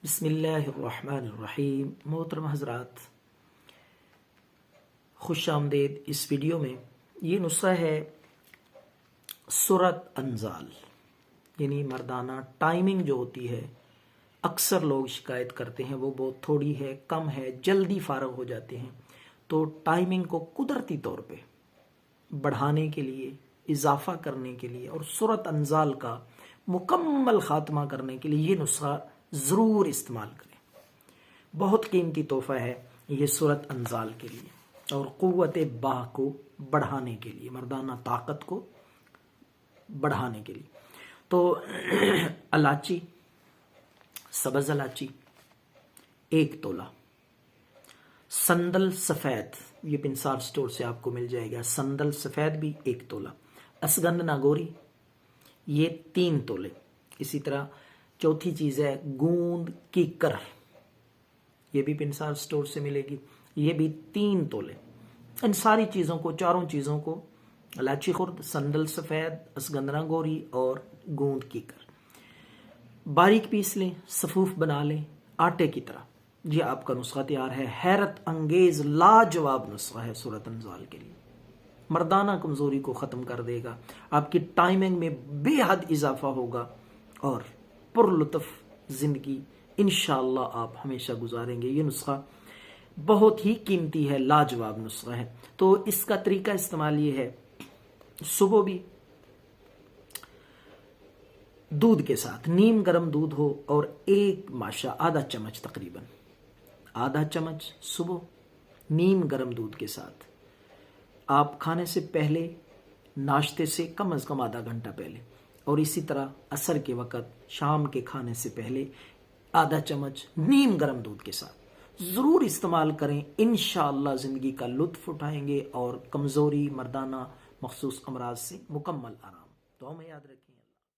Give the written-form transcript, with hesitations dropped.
بسم اللہ الرحمن الرحیم۔ محترم حضرات، خوش آمدید۔ اس ویڈیو میں یہ نسخہ ہے سورۃ انزال، یعنی مردانہ ٹائمنگ جو ہوتی ہے، اکثر لوگ شکایت کرتے ہیں وہ بہت تھوڑی ہے، کم ہے، جلدی فارغ ہو جاتے ہیں۔ تو ٹائمنگ کو قدرتی طور پہ بڑھانے کے لیے، اضافہ کرنے کے لیے اور سورۃ انزال کا مکمل خاتمہ کرنے کے لیے یہ نسخہ ضرور استعمال کریں۔ بہت قیمتی تحفہ ہے یہ سورۃ انزال کے لیے، اور قوت باہ کو بڑھانے کے لیے، مردانہ طاقت کو بڑھانے کے لیے۔ تو الائچی، سبز الائچی 1 تولہ، سندل سفید، یہ پنسار سٹور سے آپ کو مل جائے گا، سندل سفید بھی 1 تولہ، اسگند ناگوری یہ 3 تولے۔ اسی طرح چوتھی چیز ہے گوند کیکر، یہ بھی پنسار سٹور سے ملے گی، یہ بھی 3 تولے۔ ان ساری چیزوں کو، چاروں چیزوں کو، الائچی خرد، سندل سفید، اسگندنا گوری اور گوند کیکر، باریک پیس لیں، صفوف بنا لیں آٹے کی طرح۔ یہ آپ کا نسخہ تیار ہے۔ حیرت انگیز لاجواب نسخہ ہے سورۃ انزال کے لیے، مردانہ کمزوری کو ختم کر دے گا، آپ کی ٹائمنگ میں بے حد اضافہ ہوگا اور پر لطف زندگی انشاءاللہ آپ ہمیشہ گزاریں گے۔ یہ نسخہ بہت ہی قیمتی ہے، لاجواب نسخہ ہے۔ تو اس کا طریقہ استعمال یہ ہے، صبح بھی دودھ کے ساتھ، نیم گرم دودھ ہو اور 1 ماشا آدھا چمچ، تقریباً آدھا چمچ صبح نیم گرم دودھ کے ساتھ، آپ کھانے سے پہلے، ناشتے سے کم از کم آدھا گھنٹہ پہلے، اور اسی طرح عصر کے وقت، شام کے کھانے سے پہلے آدھا چمچ نیم گرم دودھ کے ساتھ ضرور استعمال کریں۔ انشاءاللہ زندگی کا لطف اٹھائیں گے اور کمزوری، مردانہ مخصوص امراض سے مکمل آرام۔ دعا میں یاد رکھیں۔